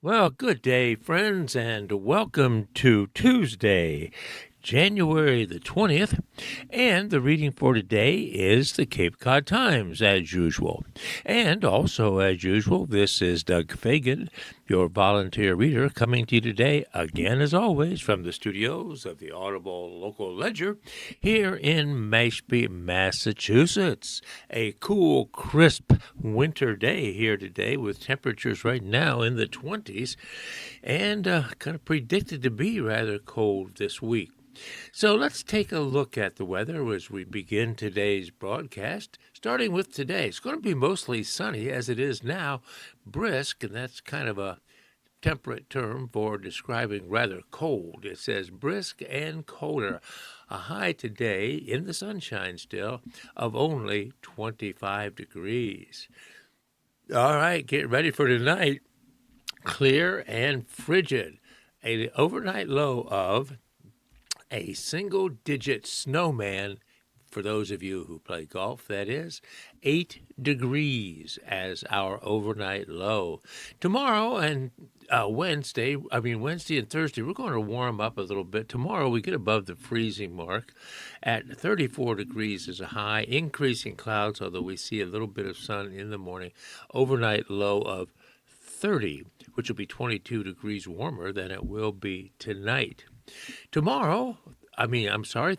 Well, good day, friends, and welcome to Tuesday, January the 20th. And the reading for today is the Cape Cod Times, as usual. And also, as usual, this is Doug Fagan, your volunteer reader, coming to you today, again as always, from the studios of the Audible Local Ledger here in Mashpee, Massachusetts. A cool, crisp winter day here today with temperatures right now in the 20s and kind of predicted to be rather cold this week. So let's take a look at the weather as we begin today's broadcast. Starting with today, it's going to be mostly sunny as it is now, brisk, and that's kind of a temperate term for describing rather cold. It says brisk and colder. A high today in the sunshine still of only 25 degrees. All right, get ready for tonight. Clear and frigid. An overnight low of a single-digit snowman, for those of you who play golf, that is, 8 degrees as our overnight low. Tomorrow and Wednesday and Thursday, we're going to warm up a little bit. Tomorrow we get above the freezing mark at 34 degrees as a high, increasing clouds, although we see a little bit of sun in the morning. Overnight low of 30, which will be 22 degrees warmer than it will be tonight.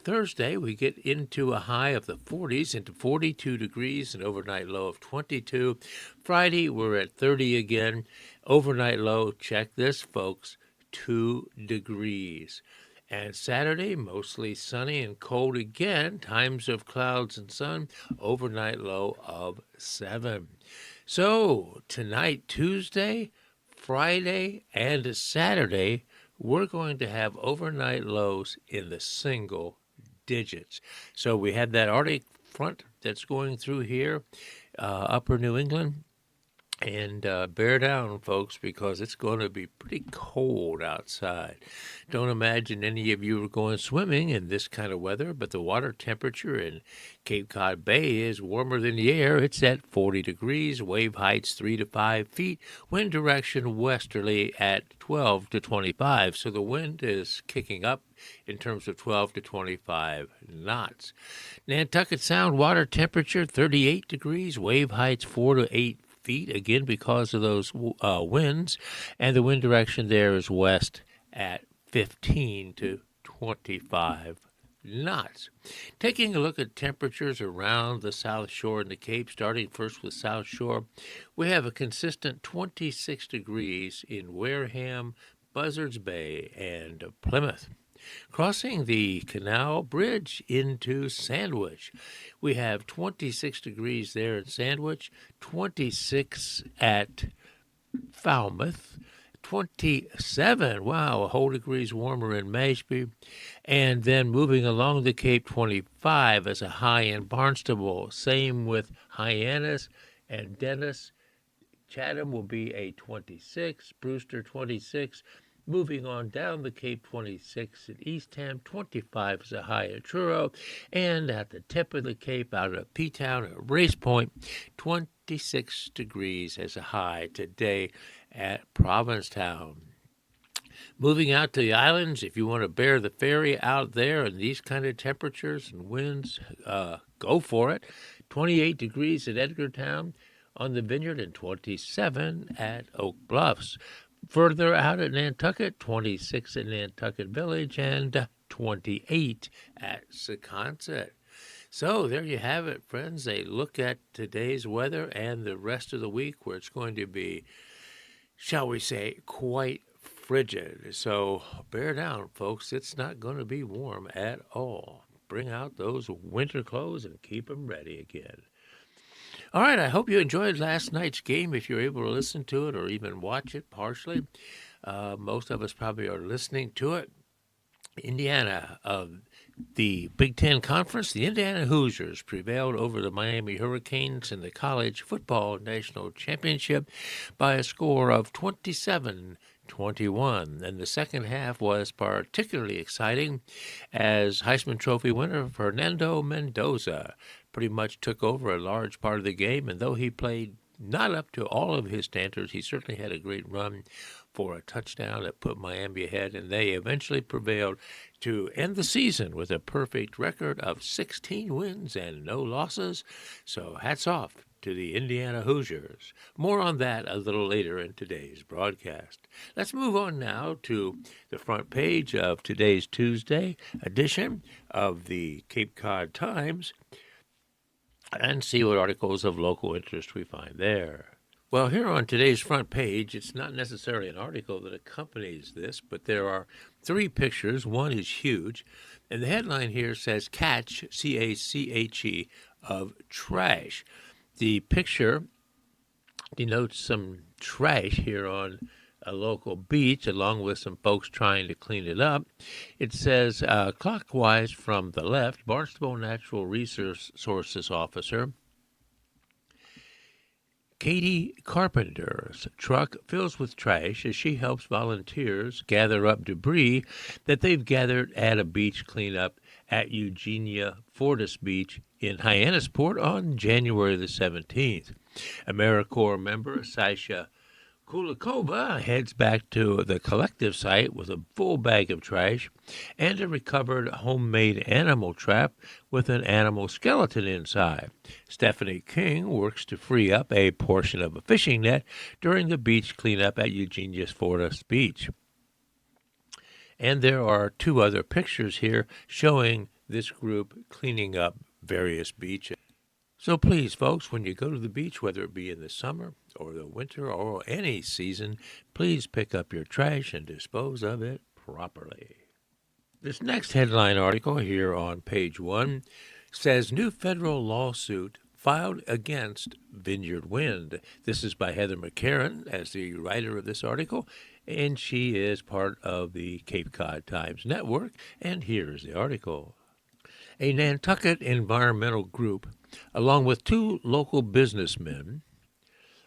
Thursday, we get into a high of the 40s, into 42 degrees, an overnight low of 22. Friday, we're at 30 again. Overnight low, check this, folks, 2 degrees. And Saturday, mostly sunny and cold again, times of clouds and sun, overnight low of 7. So tonight, Tuesday, Friday, and Saturday, we're going to have overnight lows in the single digits. So we have that Arctic front that's going through here, upper New England. And bear down, folks, because it's going to be pretty cold outside. Don't imagine any of you are going swimming in this kind of weather, but the water temperature in Cape Cod Bay is warmer than the air. It's at 40 degrees, wave heights 3 to 5 feet, wind direction westerly at 12 to 25. So the wind is kicking up in terms of 12 to 25 knots. Nantucket Sound water temperature 38 degrees, wave heights 4 to 8 feet, again because of those winds, and the wind direction there is west at 15 to 25 knots. Taking a look at temperatures around the South Shore and the Cape, starting first with South Shore, we have a consistent 26 degrees in Wareham, Buzzards Bay, and Plymouth. Crossing the Canal Bridge into Sandwich, we have 26 degrees there in Sandwich, 26 at Falmouth, 27, wow, a whole degrees warmer in Mashpee, and then moving along the Cape, 25 as a high in Barnstable. Same with Hyannis and Dennis. Chatham will be a 26, Brewster 26. Moving on down the Cape, 26 at Eastham, 25 is a high at Truro, and at the tip of the Cape out of P-Town at Race Point, 26 degrees as a high today at Provincetown. Moving out to the islands, if you want to bear the ferry out there in these kind of temperatures and winds, go for it. 28 degrees at Edgartown on the Vineyard and 27 at Oak Bluffs. Further out at Nantucket, 26 at Nantucket Village and 28 at Secaucet. So there you have it, friends. A look at today's weather and the rest of the week where it's going to be, shall we say, quite frigid. So bear down, folks. It's not going to be warm at all. Bring out those winter clothes and keep them ready again. All right, I hope you enjoyed last night's game if you're able to listen to it or even watch it partially. Most of us probably are listening to it. Indiana, the Big Ten Conference, the Indiana Hoosiers prevailed over the Miami Hurricanes in the College Football National Championship by a score of 27-21. And the second half was particularly exciting as Heisman Trophy winner Fernando Mendoza pretty much took over a large part of the game, and though he played not up to all of his standards. He certainly had a great run for a touchdown that put Miami ahead, and they eventually prevailed to end the season with a perfect record of 16 wins and no losses. So hats off to the Indiana Hoosiers. More on that a little later in today's broadcast. Let's move on now to the front page of today's Tuesday edition of the Cape Cod Times and see what articles of local interest we find there. Well, here on today's front page, it's not necessarily an article that accompanies this, but there are three pictures. One is huge, and the headline here says Catch, C-A-C-H-E, of trash. The picture denotes some trash here on a local beach, along with some folks trying to clean it up. It says, clockwise from the left, Barnstable Natural Resources Officer Katie Carpenter's truck fills with trash as she helps volunteers gather up debris that they've gathered at a beach cleanup at Eugenia Fortis Beach in Hyannisport on January the 17th. AmeriCorps member Sasha Kulikova heads back to the collective site with a full bag of trash and a recovered homemade animal trap with an animal skeleton inside. Stephanie King works to free up a portion of a fishing net during the beach cleanup at Eugenia Fortis Beach. And there are two other pictures here showing this group cleaning up various beaches. So please, folks, when you go to the beach, whether it be in the summer or the winter or any season, please pick up your trash and dispose of it properly. This next headline article here on page 1 says new federal lawsuit filed against Vineyard Wind. This is by Heather McCarran as the writer of this article, and she is part of the Cape Cod Times Network, and here's the article. A Nantucket environmental group, along with two local businessmen,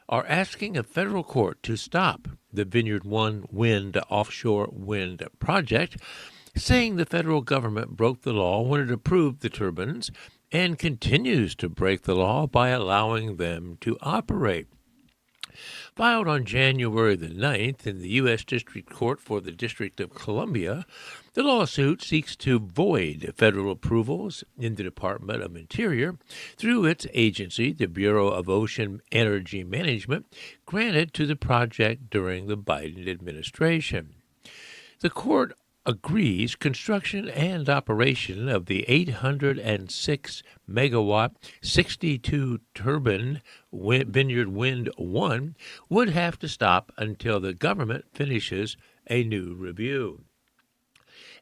are asking a federal court to stop the Vineyard One wind offshore wind project, saying the federal government broke the law when it approved the turbines and continues to break the law by allowing them to operate. Filed on January the 9th in the U.S. District Court for the District of Columbia, the lawsuit seeks to void federal approvals in the Department of Interior through its agency, the Bureau of Ocean Energy Management, granted to the project during the Biden administration. The court agrees construction and operation of the 806 megawatt 62 turbine Vineyard Wind 1 would have to stop until the government finishes a new review.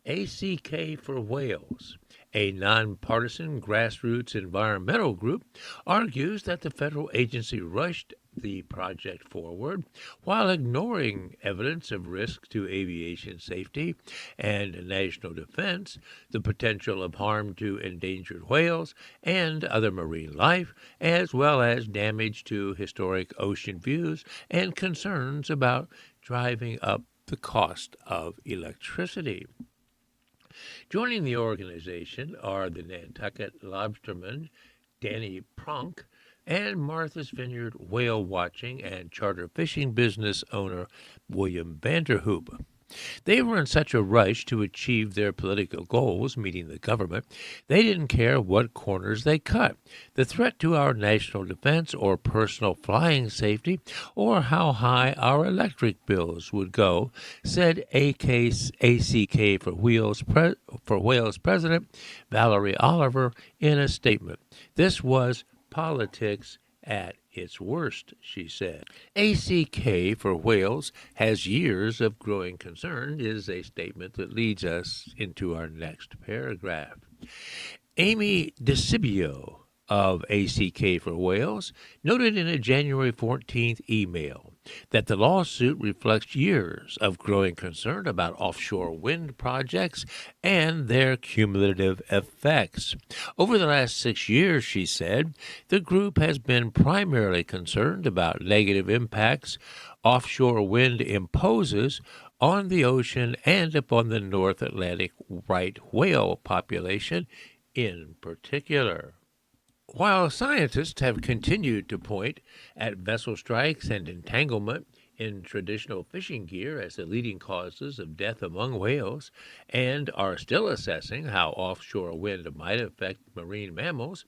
ACK for Whales, a nonpartisan grassroots environmental group, argues that the federal agency rushed the project forward while ignoring evidence of risk to aviation safety and national defense, the potential of harm to endangered whales and other marine life, as well as damage to historic ocean views and concerns about driving up the cost of electricity. Joining the organization are the Nantucket lobsterman Danny Pronk and Martha's Vineyard whale watching and charter fishing business owner William Vanderhoop. They were in such a rush to achieve their political goals, meeting the government, they didn't care what corners they cut. The threat to our national defense or personal flying safety or how high our electric bills would go, said ACK for Whales President Valerie Oliver in a statement. This was politics at its worst, she said. ACK for Whales has years of growing concern is a statement that leads us into our next paragraph. Amy DeCibio of ACK for Whales noted in a January 14th email that the lawsuit reflects years of growing concern about offshore wind projects and their cumulative effects. Over the last 6 years, she said, the group has been primarily concerned about negative impacts offshore wind imposes on the ocean and upon the North Atlantic right whale population in particular. While scientists have continued to point at vessel strikes and entanglement in traditional fishing gear as the leading causes of death among whales, and are still assessing how offshore wind might affect marine mammals,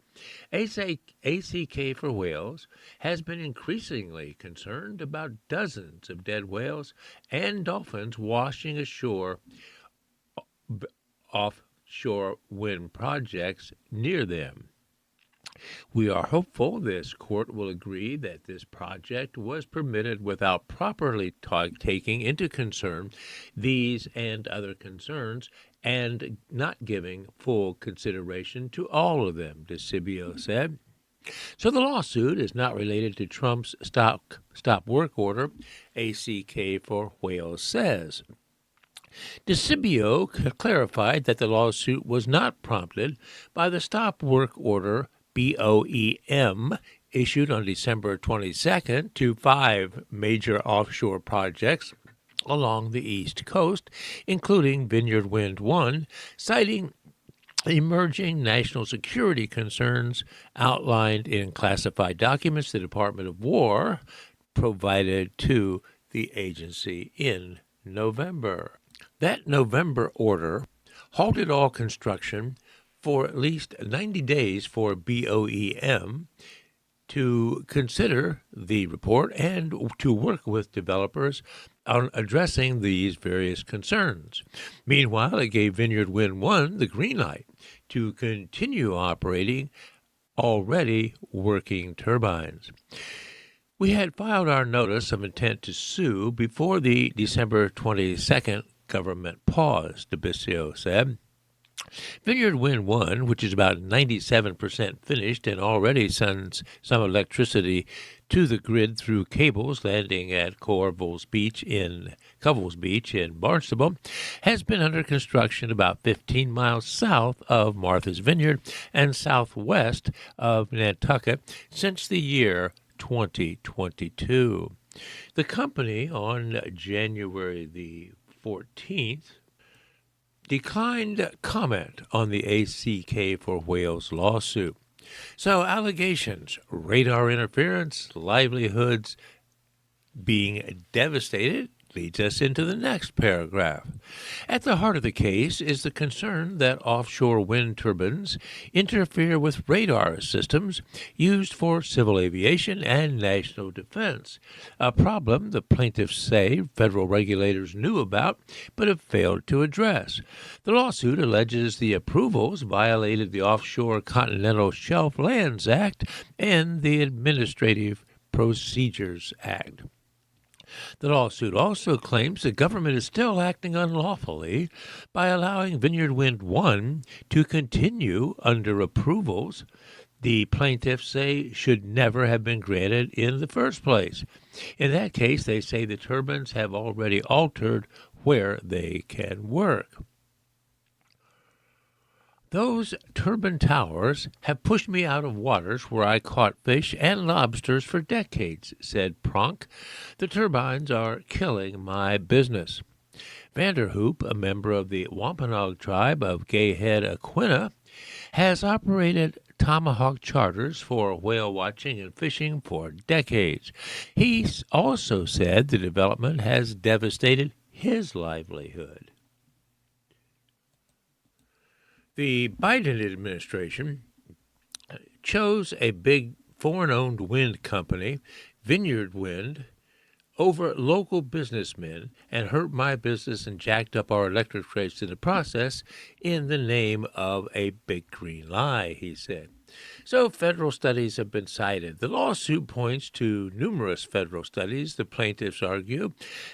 ACK for Whales has been increasingly concerned about dozens of dead whales and dolphins washing ashore offshore wind projects near them. We are hopeful this court will agree that this project was permitted without properly taking into concern these and other concerns and not giving full consideration to all of them, DeCibio said. So the lawsuit is not related to Trump's stop work order, ACK for Whales says. DeCibio clarified that the lawsuit was not prompted by the stop work order BOEM issued on December 22nd to 5 major offshore projects along the East Coast, including Vineyard Wind 1, citing emerging national security concerns outlined in classified documents the Department of War provided to the agency in November. That November order halted all construction for at least 90 days for BOEM to consider the report and to work with developers on addressing these various concerns. Meanwhile, it gave Vineyard Wind 1 the green light to continue operating already working turbines. We had filed our notice of intent to sue before the December 22nd government pause, DeCibio said. Vineyard Wind 1, which is about 97% finished and already sends some electricity to the grid through cables landing at Covell's Beach in Barnstable, has been under construction about 15 miles south of Martha's Vineyard and southwest of Nantucket since the year 2022. The company, on January the 14th, declined comment on the ACK for Whales lawsuit. So allegations, radar interference, livelihoods being devastated leads us into the next paragraph. At the heart of the case is the concern that offshore wind turbines interfere with radar systems used for civil aviation and national defense, a problem the plaintiffs say federal regulators knew about but have failed to address. The lawsuit alleges the approvals violated the Offshore Continental Shelf Lands Act and the Administrative Procedures Act. The lawsuit also claims the government is still acting unlawfully by allowing Vineyard Wind 1 to continue under approvals the plaintiffs say should never have been granted in the first place. In that case, they say the turbines have already altered where they can work. Those turbine towers have pushed me out of waters where I caught fish and lobsters for decades, said Pronk. The turbines are killing my business. Vanderhoop, a member of the Wampanoag tribe of Gayhead Aquina, has operated Tomahawk charters for whale watching and fishing for decades. He also said the development has devastated his livelihood. The Biden administration chose a big foreign-owned wind company, Vineyard Wind, over local businessmen and hurt my business and jacked up our electric rates in the process in the name of a big green lie, he said. So federal studies have been cited. The lawsuit points to numerous federal studies, the plaintiffs argue,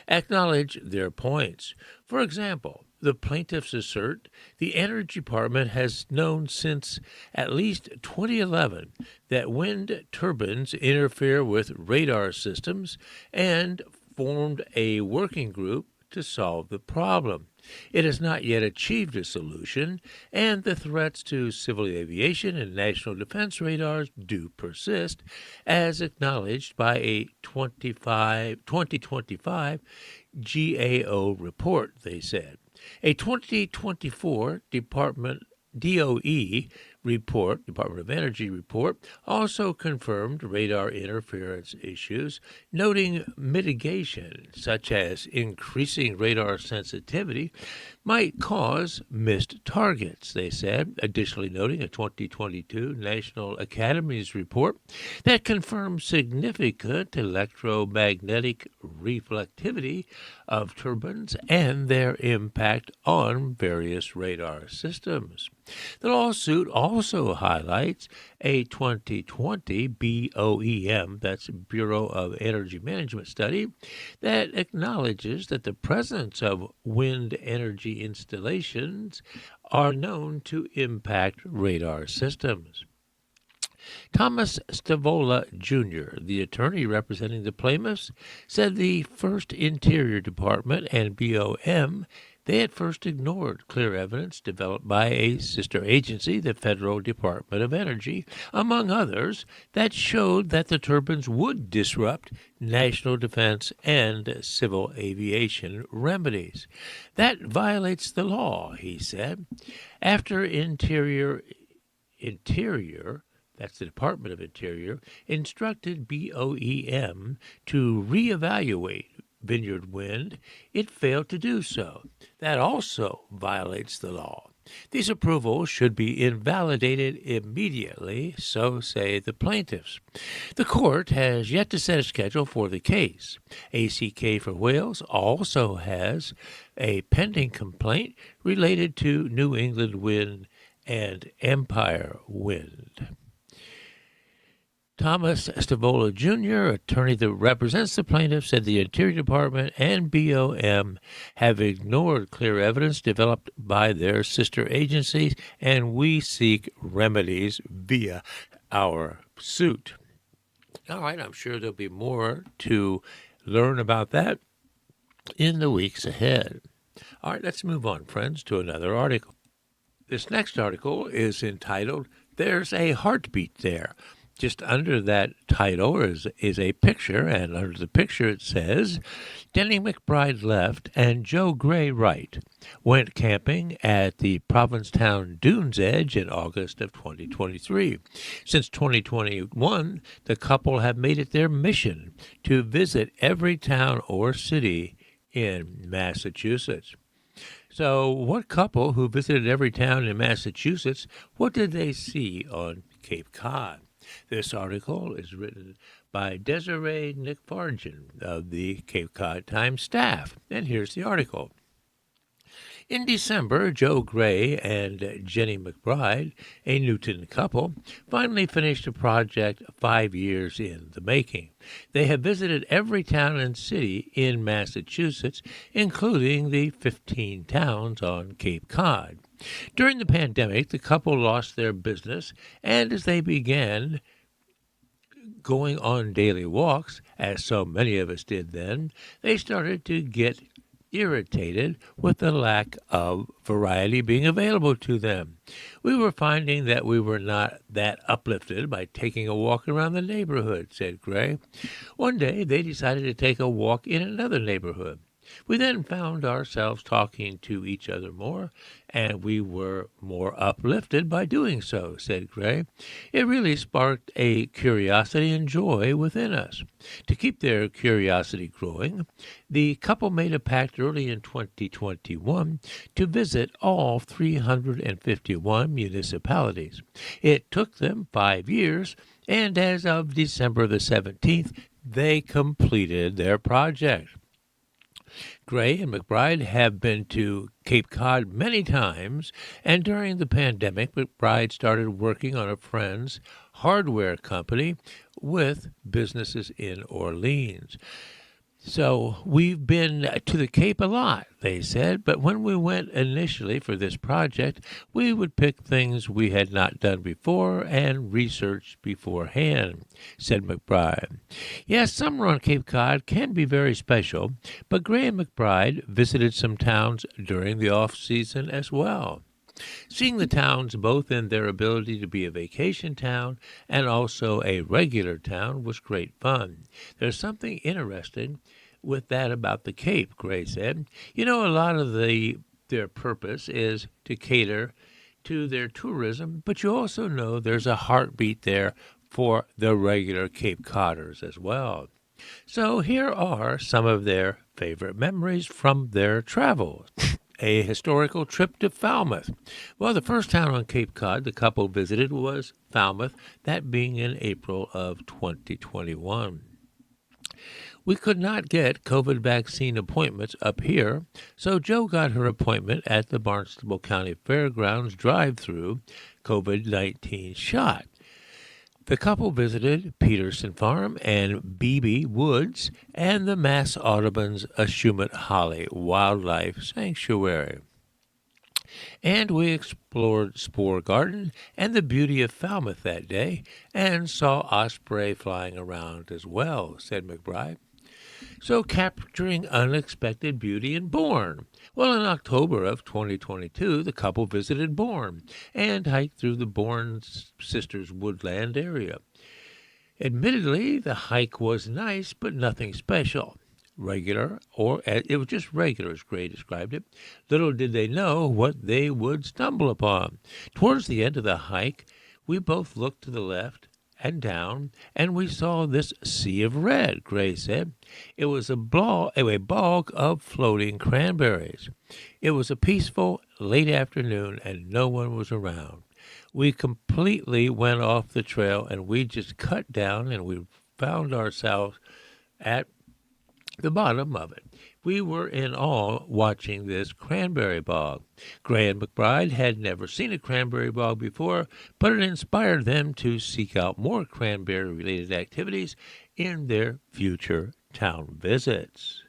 acknowledge their points. For example, the plaintiffs assert the Energy Department has known since at least 2011 that wind turbines interfere with radar systems and formed a working group to solve the problem. It has not yet achieved a solution, and the threats to civil aviation and national defense radars do persist, as acknowledged by a 2025 GAO report, they said. A 2024 DOE report, Department of Energy report, also confirmed radar interference issues, noting mitigation, such as increasing radar sensitivity, might cause missed targets, they said, additionally noting a 2022 National Academies report that confirmed significant electromagnetic reflectivity of turbines and their impact on various radar systems. The lawsuit also highlights a 2020 BOEM, that's Bureau of Energy Management study, that acknowledges that the presence of wind energy installations are known to impact radar systems. Thomas Stavola, Jr., the attorney representing the plaintiffs, said the First Interior Department and BOM they had first ignored clear evidence developed by a sister agency, the Federal Department of Energy, among others, that showed that the turbines would disrupt national defense and civil aviation remedies. That violates the law, he said. After Interior, that's the Department of Interior, instructed BOEM to reevaluate Vineyard Wind, it failed to do so. That also violates the law. These approvals should be invalidated immediately, so say the plaintiffs. The court has yet to set a schedule for the case. ACK for Wales also has a pending complaint related to New England Wind and Empire Wind. Thomas Stavola, Jr., attorney that represents the plaintiff, said the Interior Department and BOM have ignored clear evidence developed by their sister agencies, and we seek remedies via our suit. All right, I'm sure there'll be more to learn about that in the weeks ahead. All right, let's move on, friends, to another article. This next article is entitled, "There's a Heartbeat There." Just under that title is a picture, and under the picture it says, Denny McBride left and Joe Gray right. Went camping at the Provincetown Dunes Edge in August of 2023. Since 2021, the couple have made it their mission to visit every town or city in Massachusetts. So what couple who visited every town in Massachusetts, what did they see on Cape Cod? This article is written by Desiree Nick-Fargen of the Cape Cod Times staff. And here's the article. In December, Joe Gray and Jenny McBride, a Newton couple, finally finished a project 5 years in the making. They have visited every town and city in Massachusetts, including the 15 towns on Cape Cod. During the pandemic, the couple lost their business, and as they began going on daily walks, as so many of us did then, they started to get irritated with the lack of variety being available to them. We were finding that we were not that uplifted by taking a walk around the neighborhood, said Gray. One day, they decided to take a walk in another neighborhood. We then found ourselves talking to each other more, and we were more uplifted by doing so, said Gray. It really sparked a curiosity and joy within us. To keep their curiosity growing, the couple made a pact early in 2021 to visit all 351 municipalities. It took them 5 years, and as of December the 17th, they completed their project. Gray and McBride have been to Cape Cod many times, and during the pandemic, McBride started working on a friend's hardware company with businesses in Orleans. So we've been to the Cape a lot, they said, but when we went initially for this project, we would pick things we had not done before and research beforehand, said McBride. Yes, summer on Cape Cod can be very special, but Gray and McBride visited some towns during the off-season as well. Seeing the towns both in their ability to be a vacation town and also a regular town was great fun. There's something interesting with that about the Cape, Gray said. You know, a lot of their purpose is to cater to their tourism, but you also know there's a heartbeat there for the regular Cape Codders as well. So here are some of their favorite memories from their travels. A historical trip to Falmouth. Well, the first town on Cape Cod the couple visited was Falmouth, that being in April of 2021. We could not get COVID vaccine appointments up here, so Jo got her appointment at the Barnstable County Fairgrounds drive-through COVID-19 shot. The couple visited Peterson Farm and Beebe Woods and the Mass Audubon's Ashumet Holly Wildlife Sanctuary. And we explored Spore Garden and the beauty of Falmouth that day and saw osprey flying around as well, said McBride. So capturing unexpected beauty in Bourne. Well, in October of 2022, the couple visited Bourne and hiked through the Bourne Sisters Woodland area. Admittedly, the hike was nice, but nothing special. It was just regular, as Gray described it. Little did they know what they would stumble upon. Towards the end of the hike, we both looked to the left and down, and we saw this sea of red, Gray said. It was a bog of floating cranberries. It was a peaceful late afternoon, and no one was around. We completely went off the trail, and we just cut down, and we found ourselves at the bottom of it. We were in awe watching this cranberry bog. Gray and McBride had never seen a cranberry bog before, but it inspired them to seek out more cranberry-related activities in their future town visits.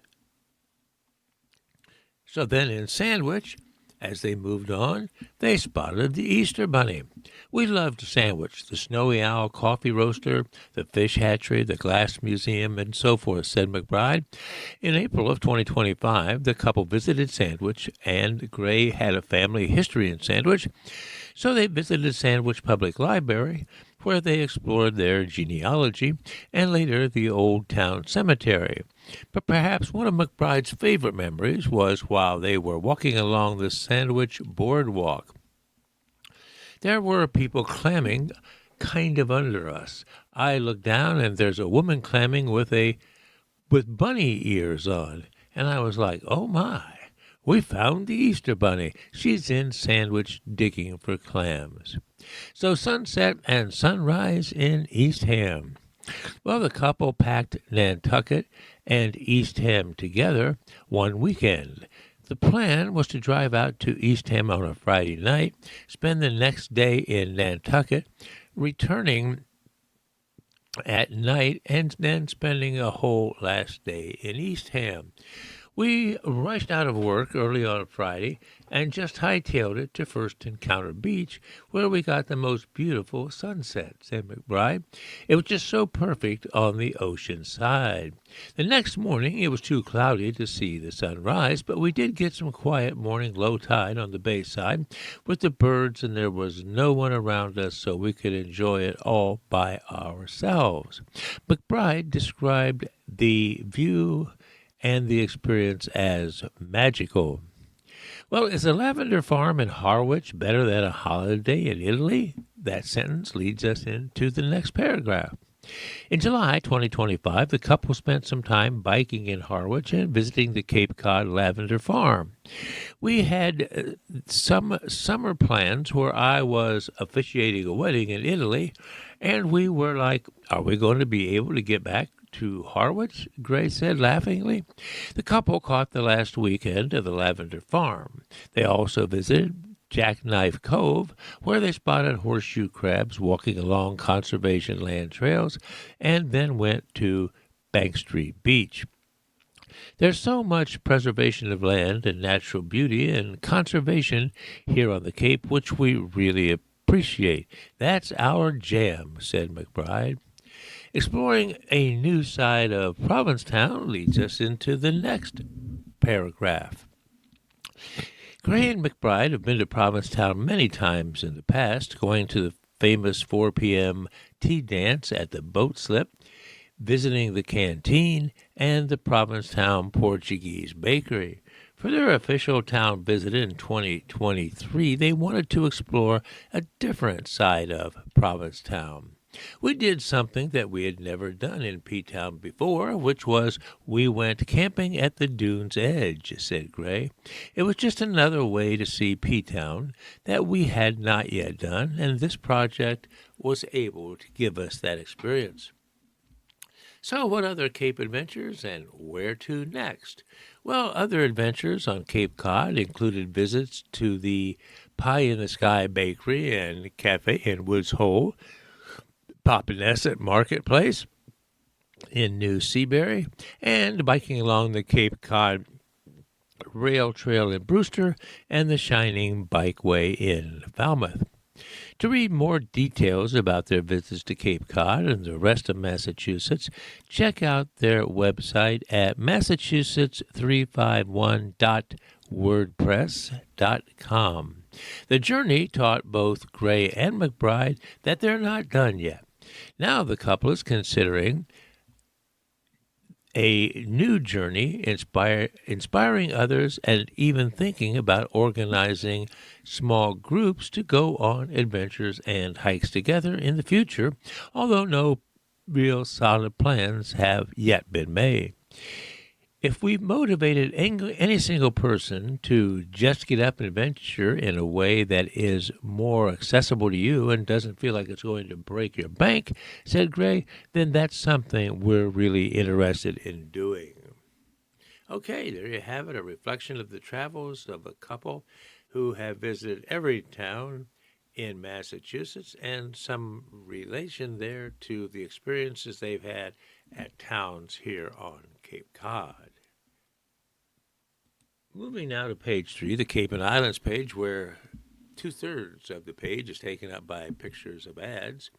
So then in Sandwich, as they moved on, they spotted the Easter Bunny. We loved Sandwich, the Snowy Owl Coffee Roaster, the Fish Hatchery, the Glass Museum, and so forth, said McBride. In April of 2025, the couple visited Sandwich, and Gray had a family history in Sandwich, so they visited Sandwich Public Library, where they explored their genealogy, and later the Old Town Cemetery. But perhaps one of McBride's favorite memories was while they were walking along the Sandwich Boardwalk. There were people clamming kind of under us. I looked down, and there's a woman clamming with bunny ears on, and I was like, oh my, we found the Easter Bunny. She's in Sandwich digging for clams. So sunset and sunrise in Eastham. Well, the couple packed Nantucket and Eastham together one weekend. The plan was to drive out to Eastham on a Friday night, spend the next day in Nantucket, returning at night, and then spending a whole last day in Eastham. We rushed out of work early on Friday and just hightailed it to First Encounter Beach, where we got the most beautiful sunset, said McBride. It was just so perfect on the ocean side. The next morning, it was too cloudy to see the sunrise, but we did get some quiet morning low tide on the bay side with the birds, and there was no one around us, so we could enjoy it all by ourselves. McBride described the view and the experience as magical. Well, is a lavender farm in Harwich better than a holiday in Italy? That sentence leads us into the next paragraph. In July 2025, the couple spent some time biking in Harwich and visiting the Cape Cod Lavender Farm. We had some summer plans where I was officiating a wedding in Italy, and we were like, are we going to be able to get back to Harwich? Gray said laughingly. The couple caught the last weekend of the Lavender Farm. They also visited Jackknife Cove, where they spotted horseshoe crabs walking along conservation land trails, and then went to Bank Street Beach. There's so much preservation of land and natural beauty and conservation here on the Cape, which we really appreciate. That's our jam, said McBride. Exploring a new side of Provincetown leads us into the next paragraph. Gray and McBride have been to Provincetown many times in the past, going to the famous 4 p.m. tea dance at the Boat Slip, visiting the canteen, and the Provincetown Portuguese Bakery. For their official town visit in 2023, they wanted to explore a different side of Provincetown. We did something that we had never done in P-Town before, which was we went camping at the dune's edge, said Gray. It was just another way to see P-Town that we had not yet done, and this project was able to give us that experience. So what other Cape adventures and where to next? Well, other adventures on Cape Cod included visits to the Pie in the Sky Bakery and Cafe in Woods Hole, Papaneset Marketplace in New Seabury, and biking along the Cape Cod Rail Trail in Brewster and the Shining Bikeway in Falmouth. To read more details about their visits to Cape Cod and the rest of Massachusetts, check out their website at massachusetts351.wordpress.com. The journey taught both Gray and McBride that they're not done yet. Now the couple is considering a new journey, inspiring others, and even thinking about organizing small groups to go on adventures and hikes together in the future, although no real solid plans have yet been made. If we motivated any single person to just get up and adventure in a way that is more accessible to you and doesn't feel like it's going to break your bank, said Gray, then that's something we're really interested in doing. Okay, there you have it, a reflection of the travels of a couple who have visited every town in Massachusetts and some relation there to the experiences they've had at towns here on Cape Cod. Moving now to page 3, the Cape and Islands page, where 2/3 of the page is taken up by pictures of ads.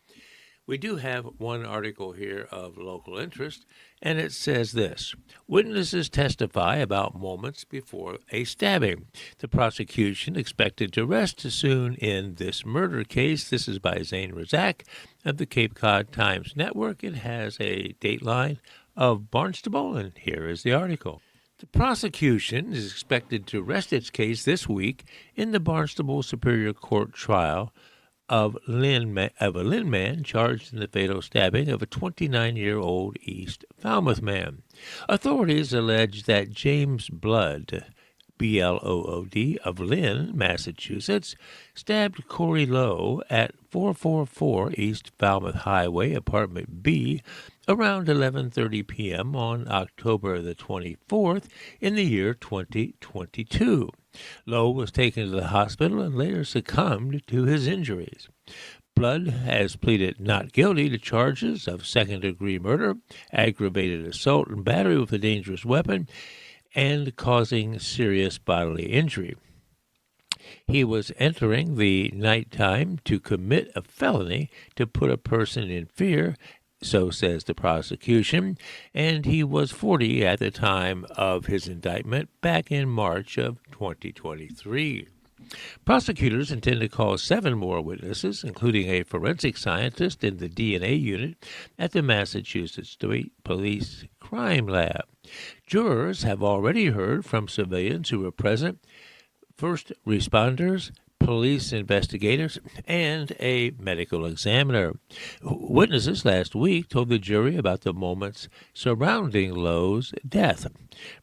We do have one article here of local interest, and it says this: witnesses testify about moments before a stabbing. The prosecution expected to rest soon in this murder case. This is by Zane Razak of the Cape Cod Times Network. It has a dateline of Barnstable, and here is the article. The prosecution is expected to rest its case this week in the Barnstable Superior Court trial of a Lynn man charged in the fatal stabbing of a 29-year-old East Falmouth man. Authorities allege that James Blood, Blood, of Lynn, Massachusetts, stabbed Corey Lowe at 444 East Falmouth Highway, Apartment B, around 11:30 p.m. on October the 24th in the year 2022. Lowe was taken to the hospital and later succumbed to his injuries. Blood has pleaded not guilty to charges of second-degree murder, aggravated assault and battery with a dangerous weapon, and causing serious bodily injury. He was entering the nighttime to commit a felony to put a person in fear, so says the prosecution, and he was 40 at the time of his indictment back in March of 2023. Prosecutors intend to call 7 more witnesses, including a forensic scientist in the DNA unit at the Massachusetts State Police Crime Lab. Jurors have already heard from civilians who were present, first responders, police investigators, and a medical examiner. Witnesses last week told the jury about the moments surrounding Lowe's death.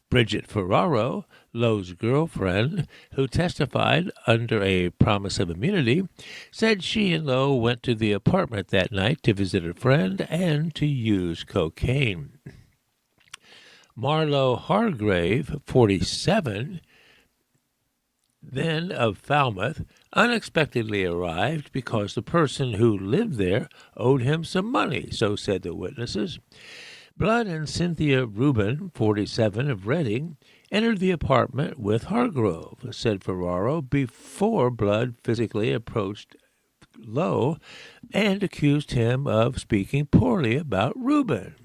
Bridget Ferraro, Lowe's girlfriend, who testified under a promise of immunity, said she and Lowe went to the apartment that night to visit a friend and to use cocaine. Marlo Hargrave, 47, then of Falmouth, unexpectedly arrived because the person who lived there owed him some money, so said the witnesses. Blood and Cynthia Rubin, 47, of Reading, entered the apartment with Hargrove, said Ferraro, before Blood physically approached Lowe and accused him of speaking poorly about Rubin.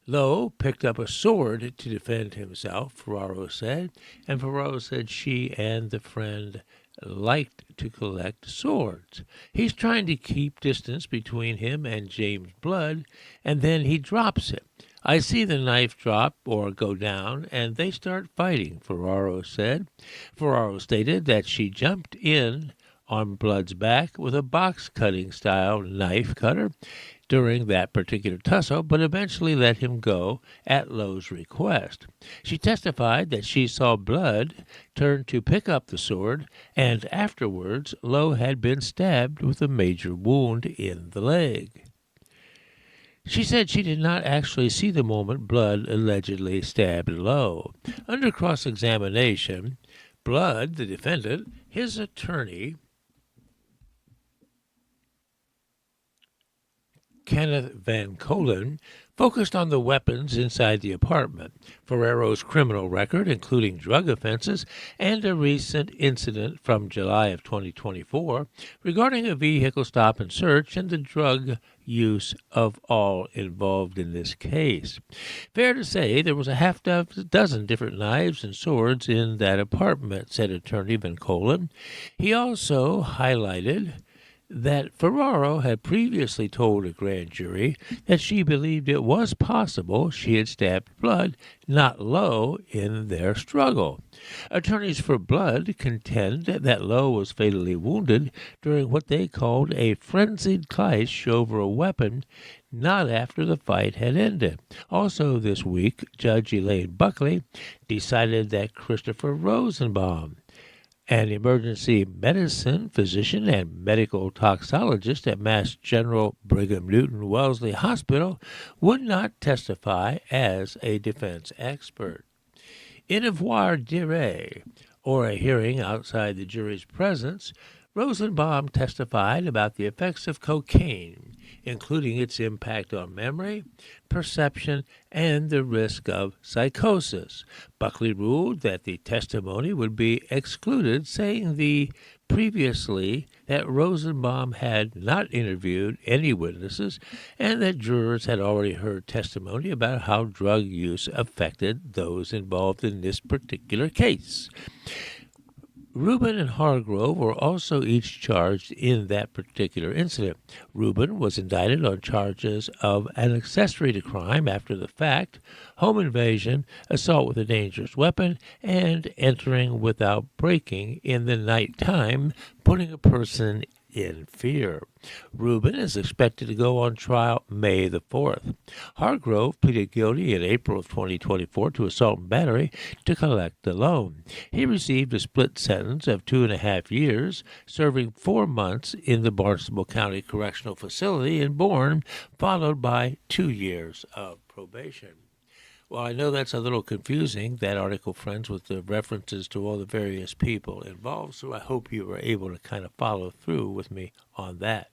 Lowe picked up a sword to defend himself, Ferraro said, and Ferraro said she and the friend liked to collect swords. He's trying to keep distance between him and James Blood, and then he drops it. I see the knife drop or go down, and they start fighting, Ferraro said. Ferraro stated that she jumped in on Blood's back with a box-cutting style knife cutter during that particular tussle, but eventually let him go at Lowe's request. She testified that she saw Blood turn to pick up the sword, and afterwards Lowe had been stabbed with a major wound in the leg. She said she did not actually see the moment Blood allegedly stabbed Lowe. Under cross-examination, Blood, the defendant, his attorney, Kenneth Van Colen, focused on the weapons inside the apartment, Ferraro's criminal record, including drug offenses, and a recent incident from July of 2024 regarding a vehicle stop and search and the drug use of all involved in this case. Fair to say there was a half dozen different knives and swords in that apartment, said Attorney Van Colen. He also highlighted that Ferraro had previously told a grand jury that she believed it was possible she had stabbed Blood, not Lowe, in their struggle. Attorneys for Blood contend that Lowe was fatally wounded during what they called a frenzied clash over a weapon, not after the fight had ended. Also this week, Judge Elaine Buckley decided that Christopher Rosenbaum, an emergency medicine physician and medical toxicologist at Mass General Brigham Newton Wellesley Hospital, would not testify as a defense expert. In a voir dire, or a hearing outside the jury's presence, Rosenbaum testified about the effects of cocaine, including its impact on memory, perception, and the risk of psychosis. Buckley ruled that the testimony would be excluded, saying previously that Rosenbaum had not interviewed any witnesses and that jurors had already heard testimony about how drug use affected those involved in this particular case. Rubin and Hargrove were also each charged in that particular incident. Rubin was indicted on charges of an accessory to crime after the fact, home invasion, assault with a dangerous weapon, and entering without breaking in the night time, putting a person in fear. Rubin is expected to go on trial May the 4th. Hargrove pleaded guilty in April of 2024 to assault and battery to collect a loan. He received a split sentence of 2.5 years, serving 4 months in the Barnstable County Correctional Facility in Bourne, followed by 2 years of probation. Well, I know that's a little confusing, that article, friends, with the references to all the various people involved, so I hope you were able to kind of follow through with me on that.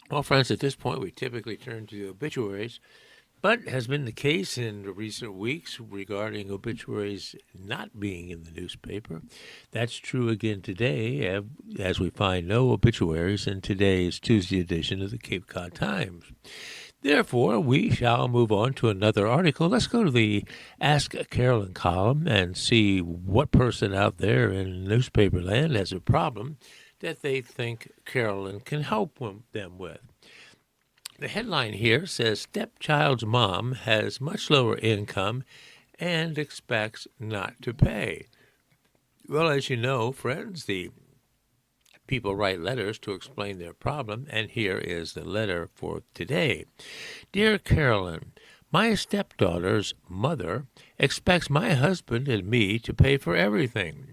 Well, friends, at this point, we typically turn to the obituaries, but has been the case in recent weeks regarding obituaries not being in the newspaper. That's true again today, as we find no obituaries in today's Tuesday edition of the Cape Cod Times. Therefore, we shall move on to another article. Let's go to the Ask Carolyn column and see what person out there in newspaper land has a problem that they think Carolyn can help them with. The headline here says, Stepchild's mom has much lower income and expects not to pay. Well, as you know, friends, the people write letters to explain their problem, and here is the letter for today. Dear Carolyn, my stepdaughter's mother expects my husband and me to pay for everything.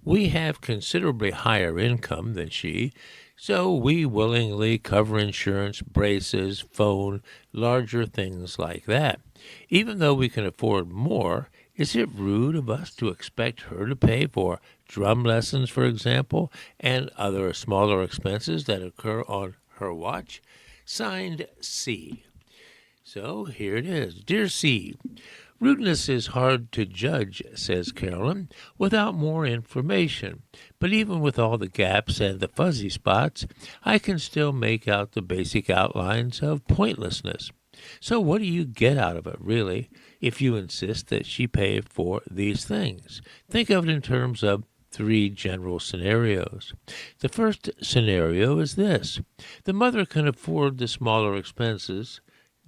We have considerably higher income than she, so we willingly cover insurance, braces, phone, larger things like that. Even though we can afford more, is it rude of us to expect her to pay for drum lessons, for example, and other smaller expenses that occur on her watch? Signed, C. So here it is. Dear C, rudeness is hard to judge, says Carolyn, without more information. But even with all the gaps and the fuzzy spots, I can still make out the basic outlines of pointlessness. So what do you get out of it, really, if you insist that she pay for these things? Think of it in terms of 3 general scenarios. The first scenario is this. The mother can afford the smaller expenses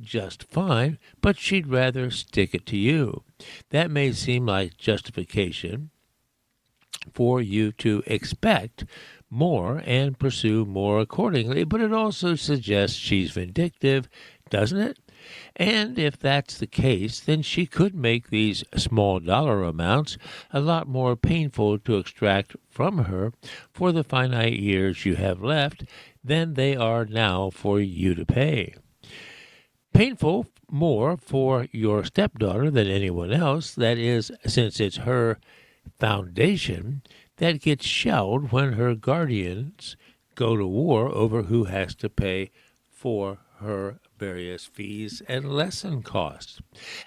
just fine, but she'd rather stick it to you. That may seem like justification for you to expect more and pursue more accordingly, but it also suggests she's vindictive, doesn't it? And if that's the case, then she could make these small dollar amounts a lot more painful to extract from her for the finite years you have left than they are now for you to pay. Painful more for your stepdaughter than anyone else, that is, since it's her foundation that gets shelled when her guardians go to war over who has to pay for her various fees and lesson costs.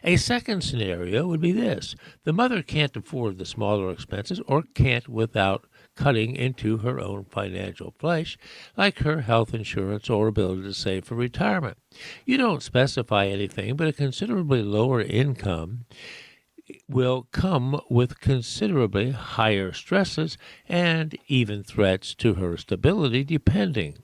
A second scenario would be this. The mother can't afford the smaller expenses or can't without cutting into her own financial flesh, like her health insurance or ability to save for retirement. You don't specify anything, but a considerably lower income will come with considerably higher stresses and even threats to her stability, depending.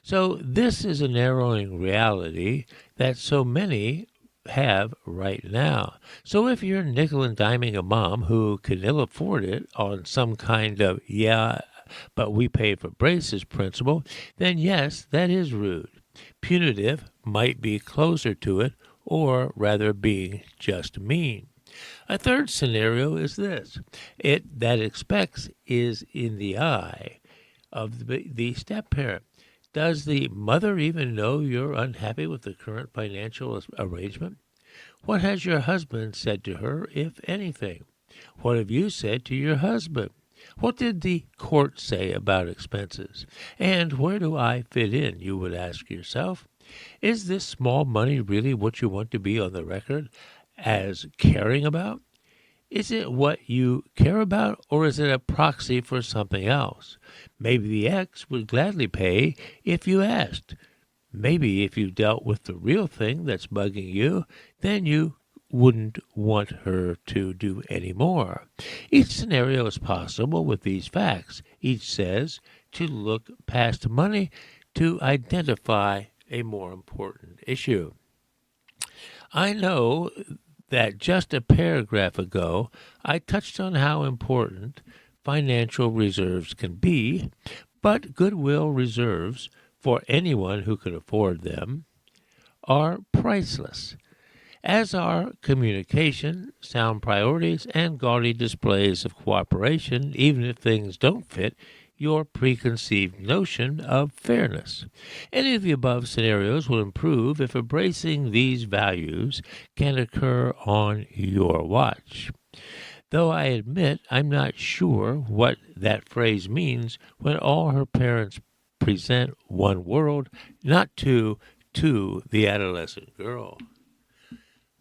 So this is a narrowing reality that so many have right now. So if you're nickel and diming a mom who can ill afford it on some kind of, but we pay for braces principle, then yes, that is rude. Punitive might be closer to it, or rather being just mean. A third scenario is this. It that expects is in the eye of the step-parent. Does the mother even know you're unhappy with the current financial arrangement? What has your husband said to her, if anything? What have you said to your husband? What did the court say about expenses? And where do I fit in, you would ask yourself? Is this small money really what you want to be on the record as caring about? Is it what you care about, or is it a proxy for something else? Maybe the ex would gladly pay if you asked. Maybe if you dealt with the real thing that's bugging you, then you wouldn't want her to do any more. Each scenario is possible with these facts. Each says to look past money to identify a more important issue. I know that just a paragraph ago, I touched on how important financial reserves can be, but goodwill reserves, for anyone who can afford them, are priceless, as are communication, sound priorities, and gaudy displays of cooperation, even if things don't fit your preconceived notion of fairness. Any of the above scenarios will improve if embracing these values can occur on your watch. Though I admit I'm not sure what that phrase means when all her parents present one world, not two, to the adolescent girl.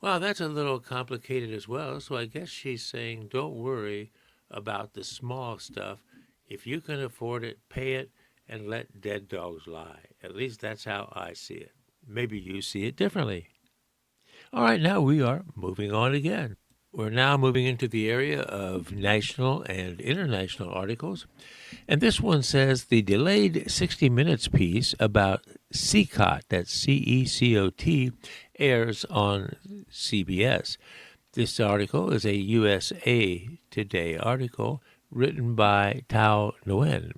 Well, that's a little complicated as well, so I guess she's saying don't worry about the small stuff. If you can afford it, pay it, and let dead dogs lie. At least that's how I see it. Maybe you see it differently. All right, now we are moving on again. We're now moving into the area of national and international articles. And this one says the delayed 60 Minutes piece about CECOT, that's C-E-C-O-T, airs on CBS. This article is a USA Today article written by Tao Nguyen.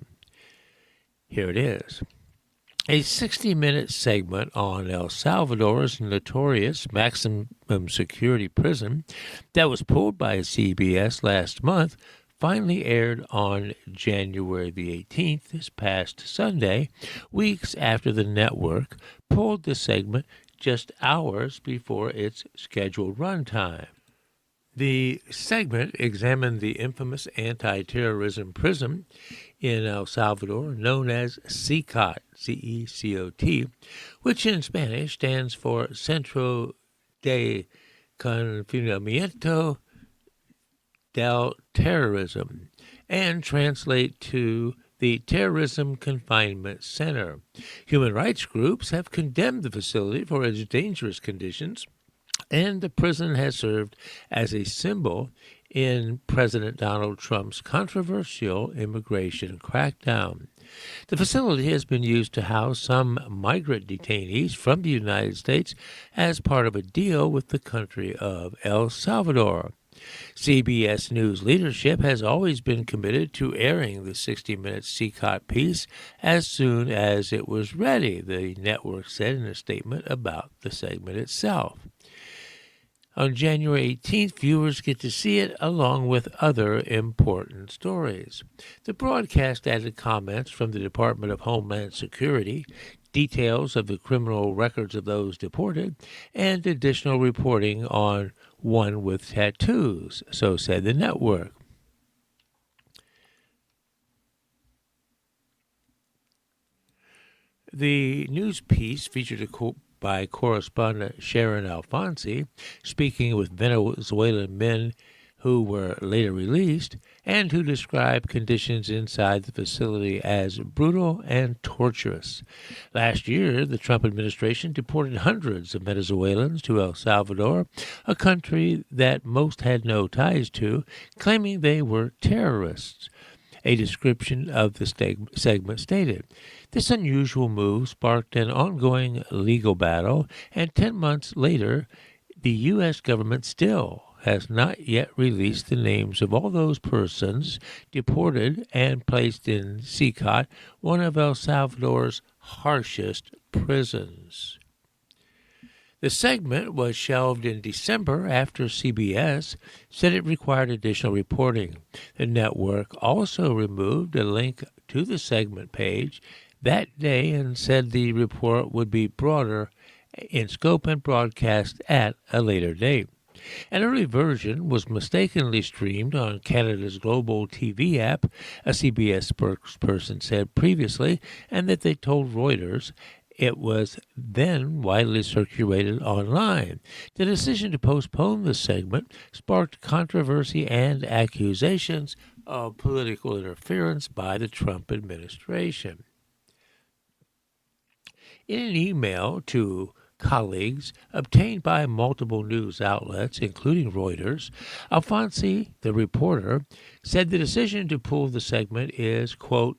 Here it is. A 60-minute segment on El Salvador's notorious maximum security prison that was pulled by CBS last month finally aired on January the 18th, this past Sunday, weeks after the network pulled the segment just hours before its scheduled runtime. The segment examined the infamous anti-terrorism prison in El Salvador known as CECOT, C-E-C-O-T, which in Spanish stands for Centro de Confinamiento del Terrorism, and translate to the Terrorism Confinement Center. Human rights groups have condemned the facility for its dangerous conditions, and the prison has served as a symbol in President Donald Trump's controversial immigration crackdown. The facility has been used to house some migrant detainees from the United States as part of a deal with the country of El Salvador. CBS News leadership has always been committed to airing the 60 Minutes CCOT piece as soon as it was ready, the network said in a statement about the segment itself. On January 18th, viewers get to see it along with other important stories. The broadcast added comments from the Department of Homeland Security, details of the criminal records of those deported, and additional reporting on one with tattoos, so said the network. The news piece featured a quote by correspondent Sharon Alfonsi, speaking with Venezuelan men who were later released and who described conditions inside the facility as brutal and torturous. Last year, the Trump administration deported hundreds of Venezuelans to El Salvador, a country that most had no ties to, claiming they were terrorists. A description of the segment stated, "This unusual move sparked an ongoing legal battle, and 10 months later, the U.S. government still has not yet released the names of all those persons deported and placed in CCOT, one of El Salvador's harshest prisons." The segment was shelved in December after CBS said it required additional reporting. The network also removed a link to the segment page that day and said the report would be broader in scope and broadcast at a later date. An early version was mistakenly streamed on Canada's Global TV app, a CBS spokesperson said previously, and that they told Reuters it was then widely circulated online. The decision to postpone the segment sparked controversy and accusations of political interference by the Trump administration. In an email to colleagues obtained by multiple news outlets, including Reuters, Alfonsi, the reporter, said the decision to pull the segment is, quote,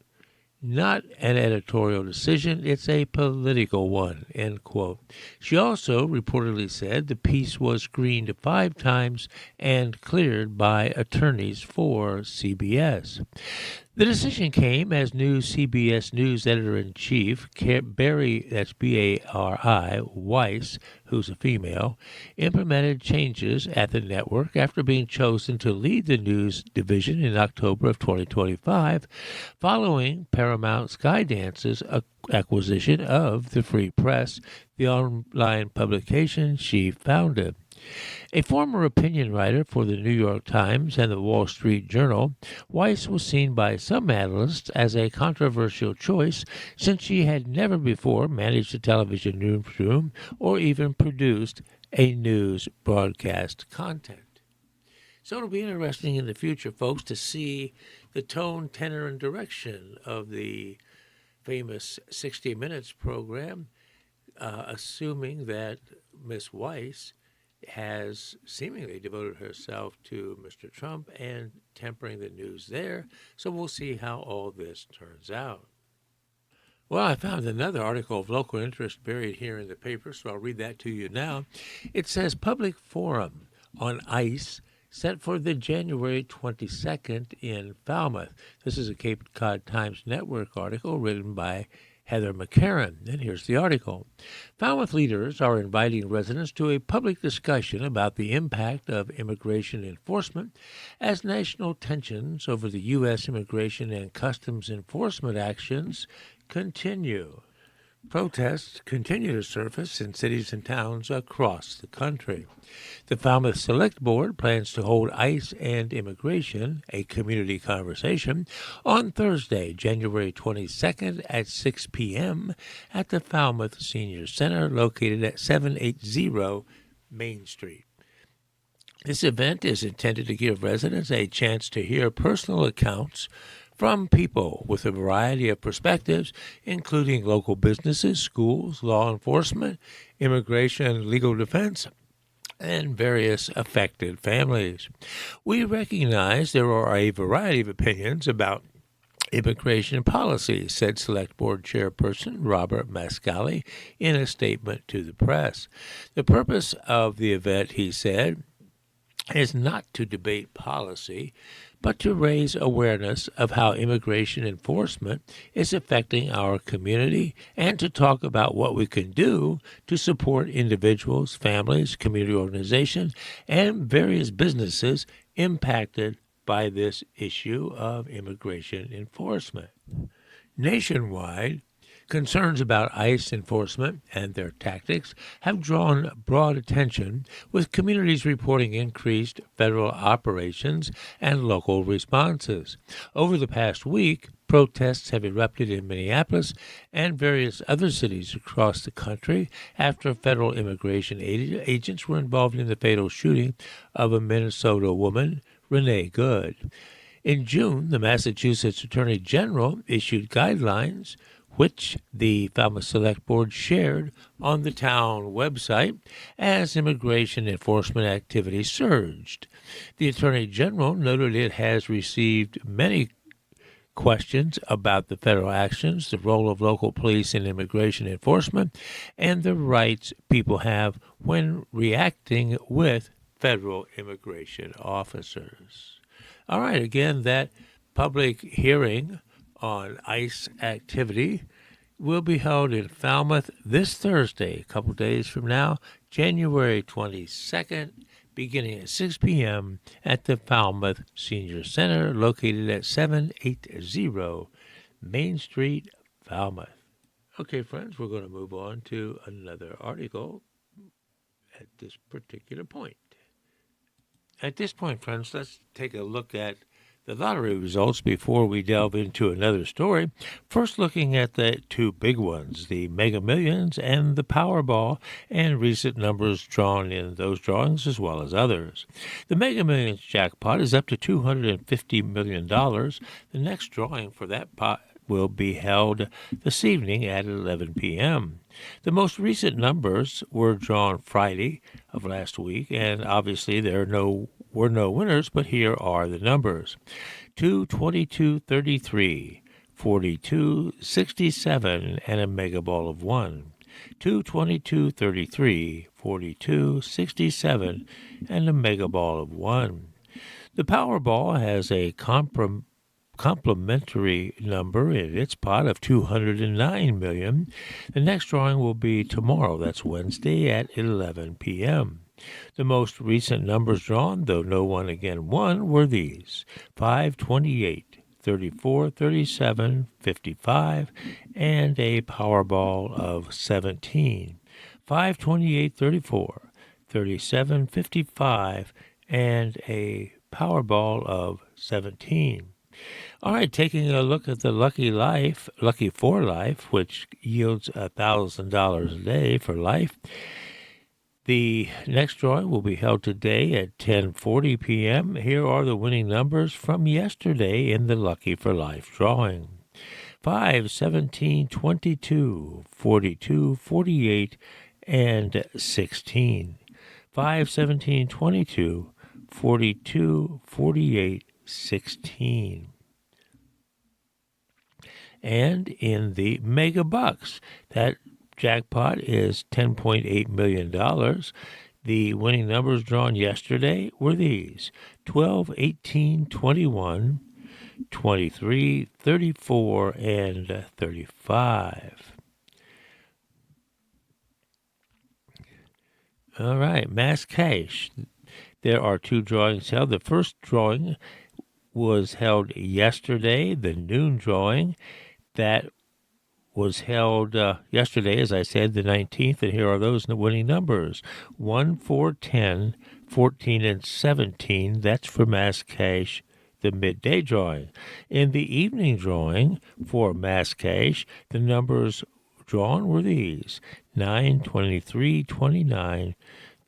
not an editorial decision, it's a political one, end quote. She also reportedly said the piece was screened 5 times and cleared by attorneys for CBS. The decision came as new CBS News editor-in-chief Bari, that's B-A-R-I, Weiss, who's a female, implemented changes at the network after being chosen to lead the news division in October of 2025, following Paramount Skydance's acquisition of the Free Press, the online publication she founded. A former opinion writer for the New York Times and the Wall Street Journal, Weiss was seen by some analysts as a controversial choice since she had never before managed a television newsroom or even produced a news broadcast content. So it'll be interesting in the future, folks, to see the tone, tenor, and direction of the famous 60 Minutes program, assuming that Miss Weiss has seemingly devoted herself to Mr. Trump and tempering the news there. So we'll see how all this turns out. Well, I found another article of local interest buried here in the paper, so I'll read that to you now. It says Public Forum on ICE set for the January 22nd in Falmouth. This is a Cape Cod Times Network article written by Heather McCarran. And here's the article. Falmouth leaders are inviting residents to a public discussion about the impact of immigration enforcement as national tensions over the U.S. immigration and customs enforcement actions continue. Protests continue to surface in cities and towns across the country. The Falmouth Select Board plans to hold ICE and Immigration, a community conversation, on Thursday, January 22nd at 6 p.m. at the Falmouth Senior Center located at 780 Main Street. This event is intended to give residents a chance to hear personal accounts from people with a variety of perspectives, including local businesses, schools, law enforcement, immigration and legal defense, and various affected families. We recognize there are a variety of opinions about immigration policy, said Select Board Chairperson Robert Mascali in a statement to the press. The purpose of the event, he said, is not to debate policy, but to raise awareness of how immigration enforcement is affecting our community and to talk about what we can do to support individuals, families, community organizations, and various businesses impacted by this issue of immigration enforcement. Nationwide, concerns about ICE enforcement and their tactics have drawn broad attention, with communities reporting increased federal operations and local responses. Over the past week, protests have erupted in Minneapolis and various other cities across the country after federal immigration agents were involved in the fatal shooting of a Minnesota woman, Renee Good. In June, the Massachusetts Attorney General issued guidelines which the Falmouth Select Board shared on the town website as immigration enforcement activity surged. The Attorney General noted it has received many questions about the federal actions, the role of local police in immigration enforcement, and the rights people have when reacting with federal immigration officers. All right, again, that public hearing on ICE activity will be held in Falmouth this Thursday, a couple days from now, January 22nd, beginning at 6 p.m. at the Falmouth Senior Center, located at 780 Main Street, Falmouth. Okay, friends, we're going to move on to another article at this particular point. At this point, friends, let's take a look at the lottery results before we delve into another story. First, looking at the two big ones, the Mega Millions and the Powerball, and recent numbers drawn in those drawings as well as others. The Mega Millions jackpot is up to $250 million. The next drawing for that pot will be held this evening at 11 p.m. The most recent numbers were drawn Friday of last week, and obviously there were no winners, but here are the numbers. 2, 22, 33, 42, 67, and a mega ball of 1. 2, 22, 33, 42, 67, and a mega ball of 1. The Powerball has a complementary number in its pot of $209 million. The next drawing will be tomorrow, that's Wednesday at 11 p.m. The most recent numbers drawn, though no one again won, were these: 5, 28, 34, 37, 55, and a Powerball of 17. 5, 28, 34, 37, 55, and a Powerball of 17. All right, taking a look at the Lucky 4 Life, which yields $1,000 a day for life. The next drawing will be held today at 10:40 p.m. Here are the winning numbers from yesterday in the Lucky for Life drawing: 5, 17, 22, 42, 48, and 16. 5, 17, 22, 42, 48, 16. And in the Mega Bucks, that jackpot is $10.8 million. The winning numbers drawn yesterday were these: 12, 18, 21, 23, 34, and 35. All right, Mass Cash. There are two drawings held. The first drawing was held yesterday, the noon drawing. That was held yesterday, as I said, the 19th, and here are those winning numbers: 1, 4, 10, 14, and 17. That's for Mass Cash, the midday drawing. In the evening drawing for Mass Cash, the numbers drawn were these: 9, 23, 29,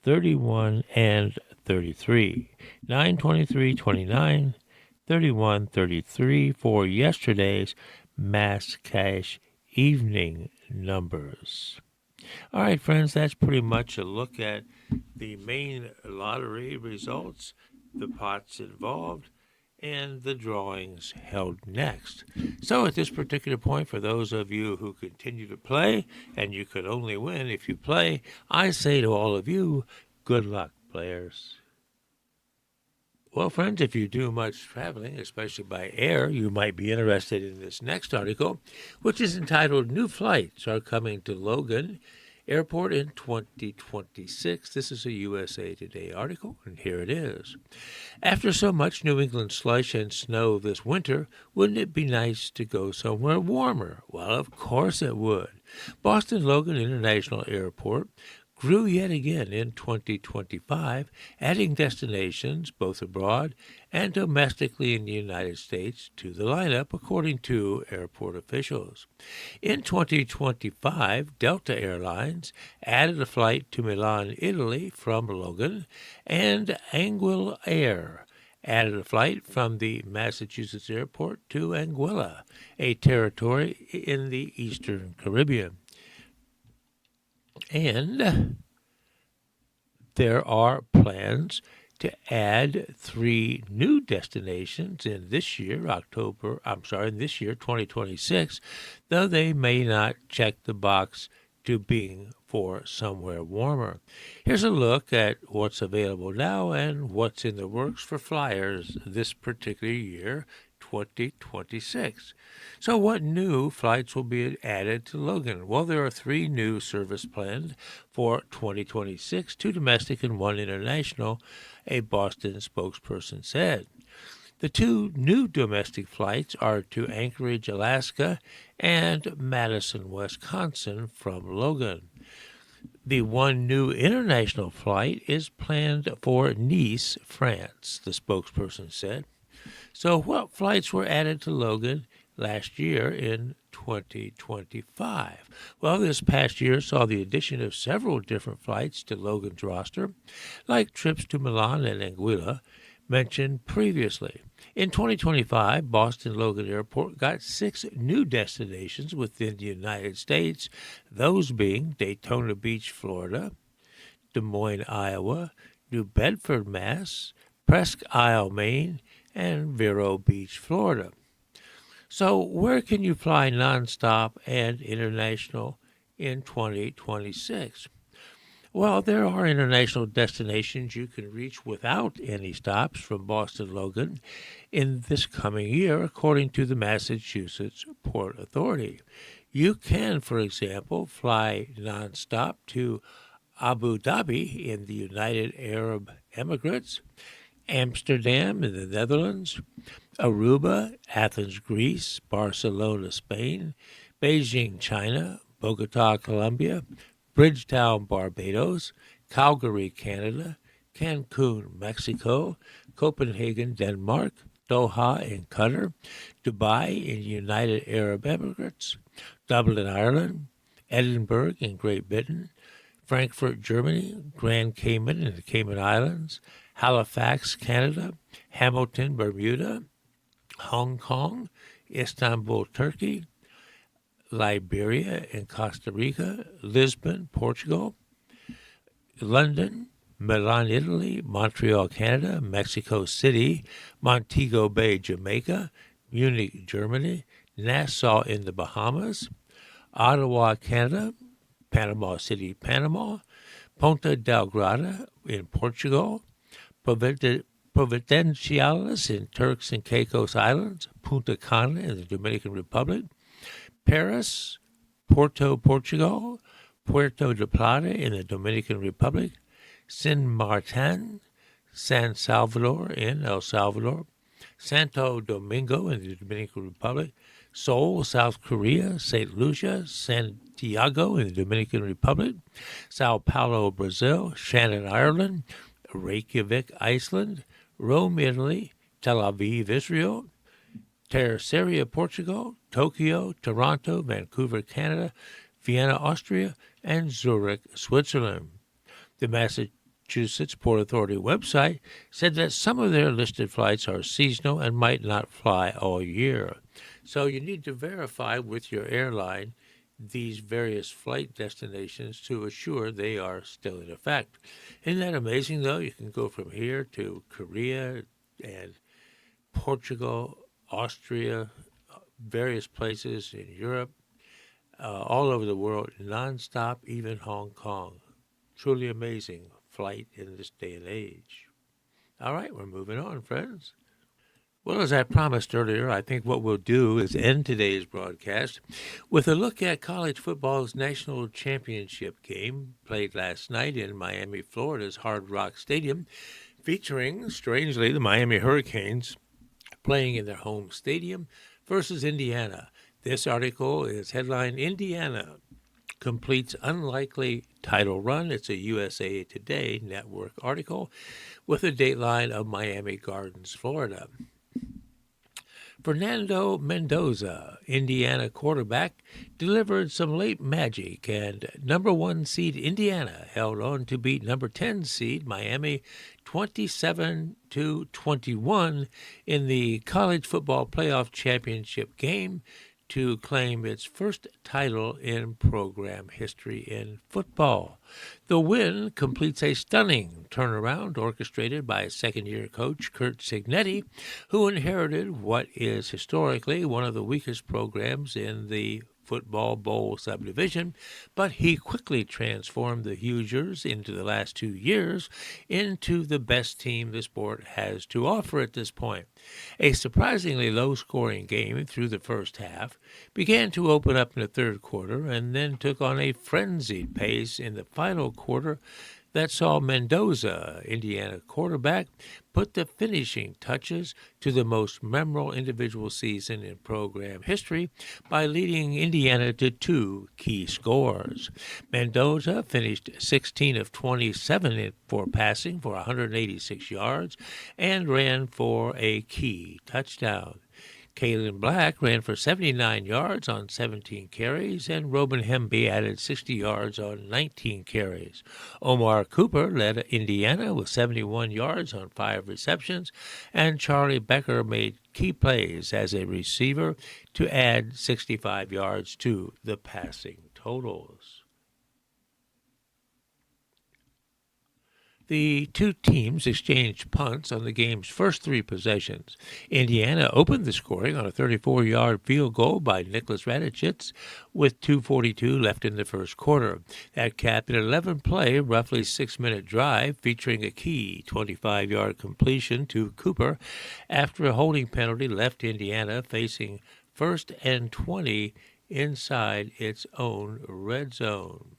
31, and 33. 9, 23, 29, 31, 33 for yesterday's Mass Cash evening numbers. All right, friends, that's pretty much a look at the main lottery results, the pots involved, and the drawings held next. So at this particular point, for those of you who continue to play, and you could only win if you play, I say to all of you, good luck, players. Well, friends, if you do much traveling, especially by air, you might be interested in this next article, which is entitled New Flights Are Coming to Logan Airport in 2026. This is a USA Today article, and here it is. After so much New England slush and snow this winter, wouldn't it be nice to go somewhere warmer? Well, of course it would. Boston Logan International Airport grew yet again in 2025, adding destinations both abroad and domestically in the United States to the lineup, according to airport officials. In 2025, Delta Airlines added a flight to Milan, Italy from Logan, and Anguilla Air added a flight from the Massachusetts airport to Anguilla, a territory in the Eastern Caribbean. And there are plans to add 3 new destinations in this year, 2026, though they may not check the box to being for somewhere warmer. Here's a look at what's available now and what's in the works for flyers this particular year, 2026. So what new flights will be added to Logan? Well, there are 3 new service planned for 2026, 2 domestic and 1 international, a Boston spokesperson said. The 2 new domestic flights are to Anchorage, Alaska, and Madison, Wisconsin from Logan. The 1 new international flight is planned for Nice, France, the spokesperson said. So what flights were added to Logan last year in 2025? Well, this past year saw the addition of several different flights to Logan's roster, like trips to Milan and Anguilla mentioned previously. In 2025, Boston Logan Airport got 6 new destinations within the United States, those being Daytona Beach, Florida, Des Moines, Iowa, New Bedford, Mass., Presque Isle, Maine, and Vero Beach, Florida. So where can you fly nonstop and international in 2026? Well, there are international destinations you can reach without any stops from Boston Logan in this coming year, according to the Massachusetts Port Authority. You can, for example, fly nonstop to Abu Dhabi in the United Arab Emirates, Amsterdam in the Netherlands, Aruba, Athens, Greece, Barcelona, Spain, Beijing, China, Bogota, Colombia, Bridgetown, Barbados, Calgary, Canada, Cancun, Mexico, Copenhagen, Denmark, Doha in Qatar, Dubai in the United Arab Emirates, Dublin, Ireland, Edinburgh in Great Britain, Frankfurt, Germany, Grand Cayman in the Cayman Islands, Halifax, Canada, Hamilton, Bermuda, Hong Kong, Istanbul, Turkey, Liberia and Costa Rica, Lisbon, Portugal, London, Milan, Italy, Montreal, Canada, Mexico City, Montego Bay, Jamaica, Munich, Germany, Nassau in the Bahamas, Ottawa, Canada, Panama City, Panama, Ponta Delgada in Portugal, Providenciales in Turks and Caicos Islands, Punta Cana in the Dominican Republic, Paris, Porto, Portugal, Puerto de Plata in the Dominican Republic, San Martin, San Salvador in El Salvador, Santo Domingo in the Dominican Republic, Seoul, South Korea, St. Lucia, Santiago in the Dominican Republic, Sao Paulo, Brazil, Shannon, Ireland, Reykjavik, Iceland, Rome, Italy, Tel Aviv, Israel, Terceira, Portugal, Tokyo, Toronto, Vancouver, Canada, Vienna, Austria, and Zurich, Switzerland. The Massachusetts Port Authority website said that some of their listed flights are seasonal and might not fly all year. So you need to verify with your airline these various flight destinations to assure they are still in effect. Isn't that amazing, though? You can go from here to Korea and Portugal, Austria, various places in Europe, all over the world, nonstop, even Hong Kong. Truly amazing flight in this day and age. All right, we're moving on, friends. Well, as I promised earlier, I think what we'll do is end today's broadcast with a look at college football's national championship game played last night in Miami, Florida's Hard Rock Stadium, featuring, strangely, the Miami Hurricanes playing in their home stadium versus Indiana. This article is headlined Indiana Completes Unlikely Title Run. It's a USA Today Network article with a dateline of Miami Gardens, Florida. Fernando Mendoza, Indiana quarterback, delivered some late magic, and number 1 seed Indiana held on to beat number 10 seed Miami 27-21 in the college football playoff championship game to claim its first title in program history in football. The win completes a stunning turnaround orchestrated by second-year coach Curt Cignetti, who inherited what is historically one of the weakest programs in the Football Bowl subdivision, but he quickly transformed the Hoosiers into the last 2 years into the best team the sport has to offer at this point. A surprisingly low-scoring game through the first half began to open up in the third quarter and then took on a frenzied pace in the final quarter that saw Mendoza, Indiana quarterback, put the finishing touches to the most memorable individual season in program history by leading Indiana to 2 key scores. Mendoza finished 16 of 27 for passing for 186 yards and ran for a key touchdown. Kalen Black ran for 79 yards on 17 carries, and Robin Hemby added 60 yards on 19 carries. Omar Cooper led Indiana with 71 yards on 5 receptions, and Charlie Becker made key plays as a receiver to add 65 yards to the passing totals. The two teams exchanged punts on the game's first 3 possessions. Indiana opened the scoring on a 34-yard field goal by Nicholas Radicic with 2:42 left in the first quarter. That capped an 11-play, roughly 6-minute drive featuring a key 25-yard completion to Cooper after a holding penalty left Indiana facing 1st and 20 inside its own red zone.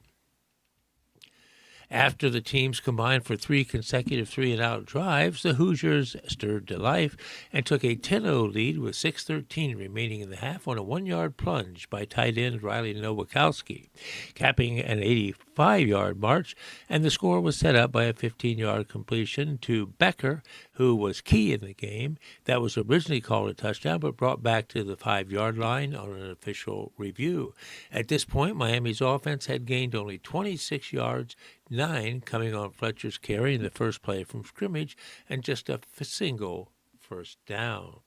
After the teams combined for 3 consecutive 3-and-out drives, the Hoosiers stirred to life and took a 10-0 lead with 6:13 remaining in the half on a 1-yard plunge by tight end Riley Nowakowski, capping an 85-yard march, and the score was set up by a 15-yard completion to Becker, who was key in the game. That was originally called a touchdown but brought back to the 5-yard line on an official review. At this point, Miami's offense had gained only 26 yards, 9 coming on Fletcher's carry in the first play from scrimmage, and just a single first down.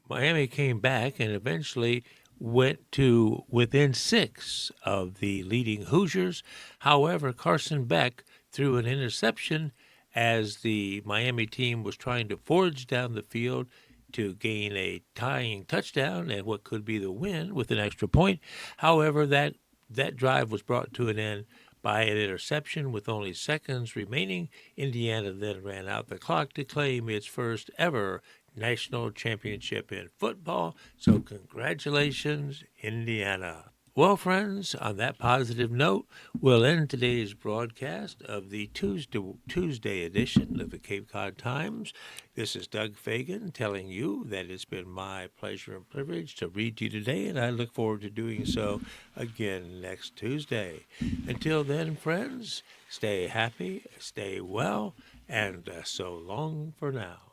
Miami came back and eventually went to within 6 of the leading Hoosiers. However, Carson Beck threw an interception as the Miami team was trying to forge down the field to gain a tying touchdown and what could be the win with an extra point. However, that drive was brought to an end by an interception with only seconds remaining. Indiana then ran out the clock to claim its first ever national championship in football. So congratulations, Indiana. Well, friends, on that positive note, we'll end today's broadcast of the Tuesday edition of the Cape Cod Times. This is Doug Fagan telling you that it's been my pleasure and privilege to read to you today, and I look forward to doing so again next Tuesday. Until then, friends, stay happy, stay well, and so long for now.